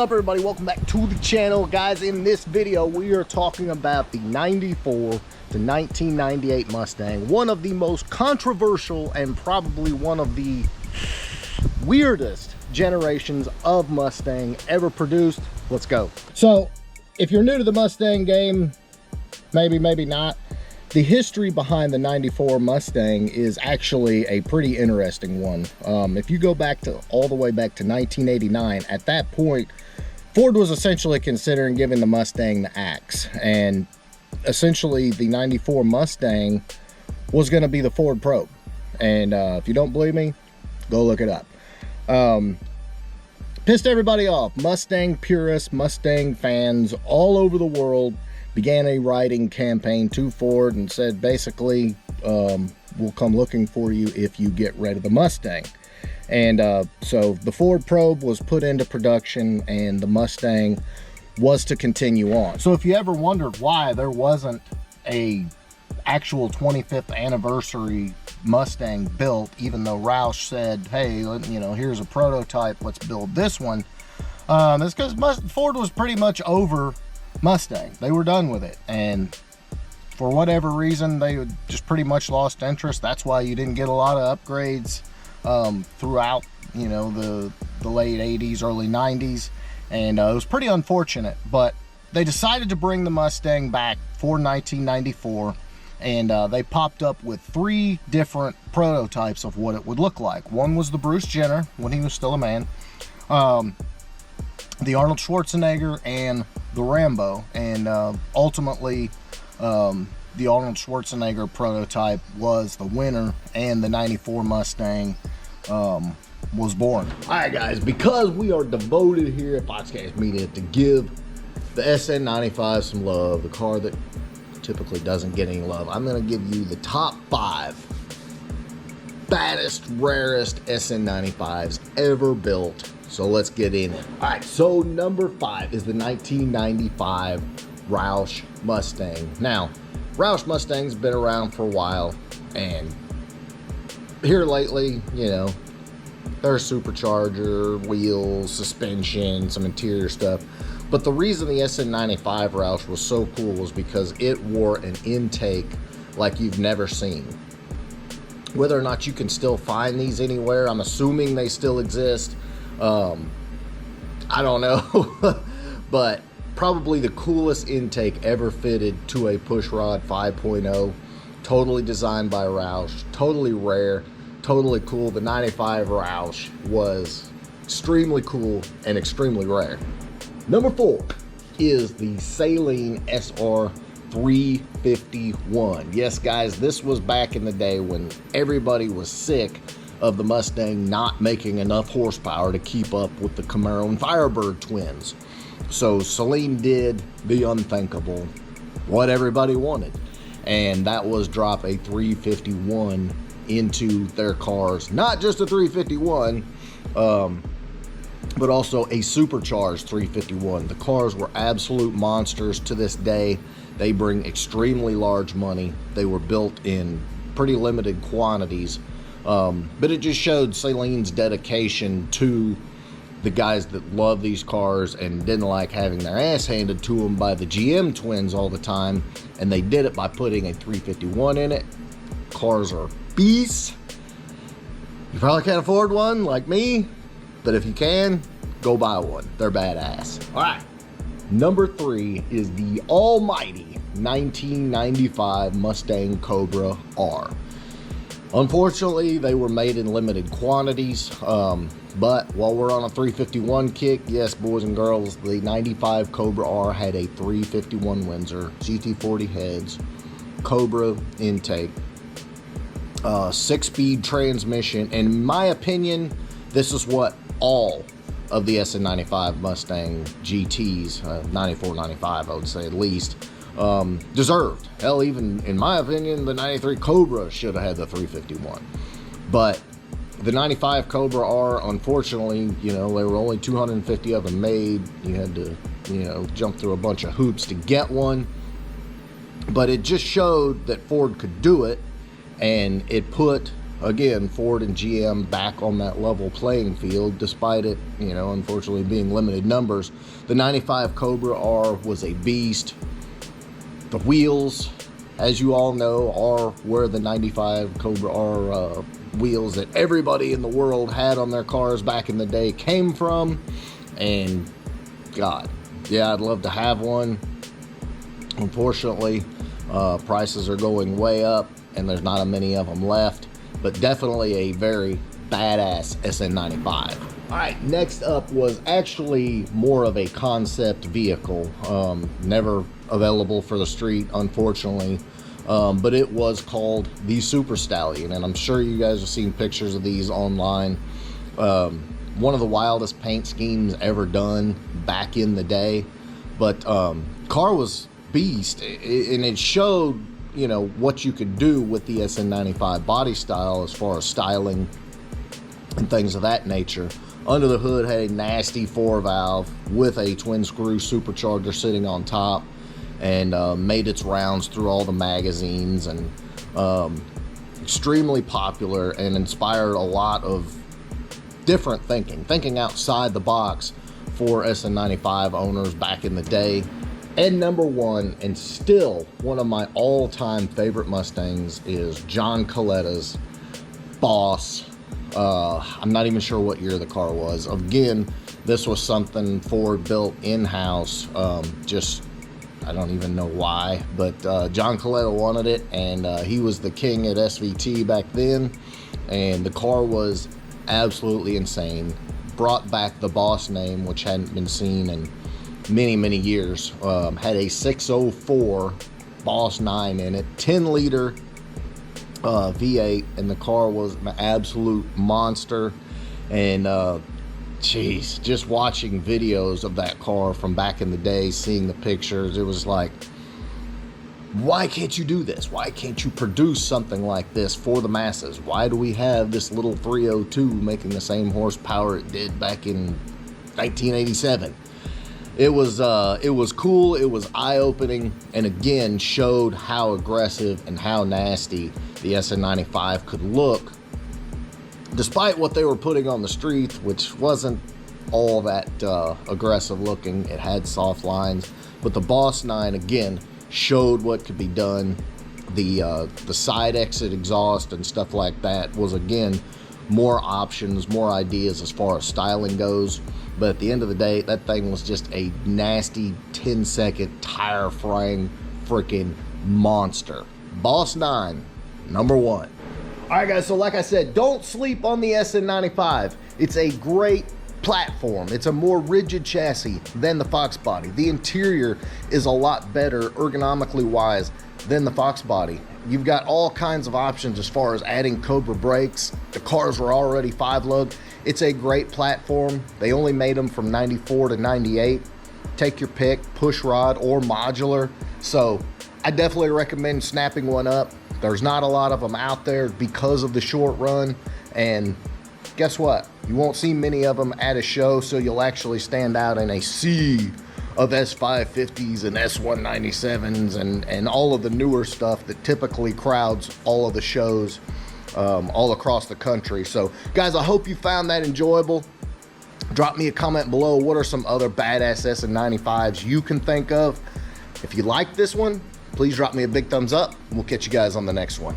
up, everybody? Welcome back to the channel. Guys, in this video we are talking about the 94 to 1998 Mustang, one of the most controversial and probably one of the weirdest generations of Mustang ever produced. Let's go. So if you're new to the Mustang game, maybe not, the history behind the 94 Mustang is actually a pretty interesting one. If you go back to all the way back to 1989, at that point, Ford was essentially considering giving the Mustang the axe. And essentially the 94 Mustang was going to be the Ford Probe. And if you don't believe me, go look it up. Pissed everybody off. Mustang purists, Mustang fans all over the world began a writing campaign to Ford and said basically, we'll come looking for you if you get rid of the Mustang. And so the Ford Probe was put into production and the Mustang was to continue on. So if you ever wondered why there wasn't a actual 25th anniversary Mustang built, even though Roush said, hey, you know, here's a prototype, let's build this one, it's because Ford was pretty much over Mustang. They were done with it, and for whatever reason they just pretty much lost interest. That's why you didn't get a lot of upgrades throughout, you know, the late 80s, early 90s, and it was pretty unfortunate. But they decided to bring the Mustang back for 1994, and they popped up with 3 different prototypes of what it would look like. One was the Bruce Jenner when he was still a man, the Arnold Schwarzenegger, and the Rambo. And ultimately the Arnold Schwarzenegger prototype was the winner, and the 94 Mustang was born. All right, guys, because we are devoted here at Foxcast Media to give the SN95 some love, the car that typically doesn't get any love, I'm going to give you the top 5 baddest, rarest SN95s ever built. So let's get in it. All right, so number 5 is the 1995 Roush Mustang. Now, Roush Mustang's been around for a while, and here lately, you know, there's supercharger, wheels, suspension, some interior stuff. But the reason the SN95 Roush was so cool was because it wore an intake like you've never seen. Whether or not you can still find these anywhere, I'm assuming they still exist. I don't know, but probably the coolest intake ever fitted to a pushrod 5.0, totally designed by Roush, totally rare, totally cool. The 95 Roush was extremely cool and extremely rare. Number 4 is the Seline SR 351. Yes, guys, this was back in the day when everybody was sick of the Mustang not making enough horsepower to keep up with the Camaro and Firebird twins. So Seline did the unthinkable, what everybody wanted, and that was drop a 351 into their cars. Not just a 351, but also a supercharged 351. The cars were absolute monsters to this day. They bring extremely large money. They were built in pretty limited quantities. But it just showed Seline's dedication to the guys that love these cars and didn't like having their ass handed to them by the GM twins all the time. And they did it by putting a 351 in it. Cars are beasts. You probably can't afford one like me, but if you can, go buy one. They're badass. All right. Number 3 is the almighty 1995 Mustang Cobra R. Unfortunately, they were made in limited quantities, but while we're on a 351 kick, yes, boys and girls, the 95 Cobra R had a 351 Windsor, GT40 heads, Cobra intake, 6-speed transmission. In my opinion, this is what all of the SN95 Mustang GTs, 94, 95, I would say at least, deserved. Hell, even in my opinion, the 93 Cobra should have had the 351. But the 95 Cobra R, unfortunately, you know, there were only 250 of them made. You had to, you know, jump through a bunch of hoops to get one. But it just showed that Ford could do it, and it put again, Ford and GM back on that level playing field, despite it, you know, unfortunately being limited numbers. The 95 Cobra R was a beast. The wheels, as you all know, are where the 95 Cobra R wheels that everybody in the world had on their cars back in the day came from. And God, yeah, I'd love to have one. Unfortunately, prices are going way up and there's not many of them left, but definitely a very badass SN95. All right, next up was actually more of a concept vehicle, never available for the street, unfortunately, but it was called the Super Stallion, and I'm sure you guys have seen pictures of these online. One of the wildest paint schemes ever done back in the day, but car was beast, and it showed, you know, what you could do with the SN95 body style as far as styling and things of that nature. Under the hood had a nasty 4-valve with a twin screw supercharger sitting on top, and made its rounds through all the magazines, and extremely popular and inspired a lot of different thinking outside the box for SN95 owners back in the day. And number one, and still one of my all-time favorite Mustangs, is John Coletta's Boss. I'm not even sure what year the car was. Again, this was something Ford built in-house. I don't even know why, but John Coletta wanted it, and he was the king at SVT back then, and the car was absolutely insane. Brought back the Boss name, which hadn't been seen in many years. Had a 604 Boss 9 in it, 10-liter V8, and the car was an absolute monster. And geez, just watching videos of that car from back in the day, seeing the pictures, it was like, why can't you do this? Why can't you produce something like this for the masses? Why do we have this little 302 making the same horsepower it did back in 1987? It was cool, it was eye-opening, and again showed how aggressive and how nasty the SN95 could look, despite what they were putting on the streets, which wasn't all that aggressive looking. It had soft lines, but the Boss 9 again showed what could be done. The side exit exhaust and stuff like that was, again, more options, more ideas as far as styling goes. But at the end of the day, that thing was just a nasty 10-second tire frying freaking monster. Boss 9, number one. All right, guys, so like I said, don't sleep on the SN95. It's a great platform. It's a more rigid chassis than the Fox body. The interior is a lot better ergonomically wise than the Fox body. You've got all kinds of options as far as adding Cobra brakes. The cars were already 5-lug. It's a great platform. They only made them from 94 to 98. Take your pick, push rod or modular. So I definitely recommend snapping one up. There's not a lot of them out there because of the short run, and guess what? You won't see many of them at a show, so you'll actually stand out in a sea of S550s and S197s and all of the newer stuff that typically crowds all of the shows all across the country. So guys, I hope you found that enjoyable. Drop me a comment below. What are some other badass SN95s you can think of? If you like this one, please drop me a big thumbs up. We'll catch you guys on the next one.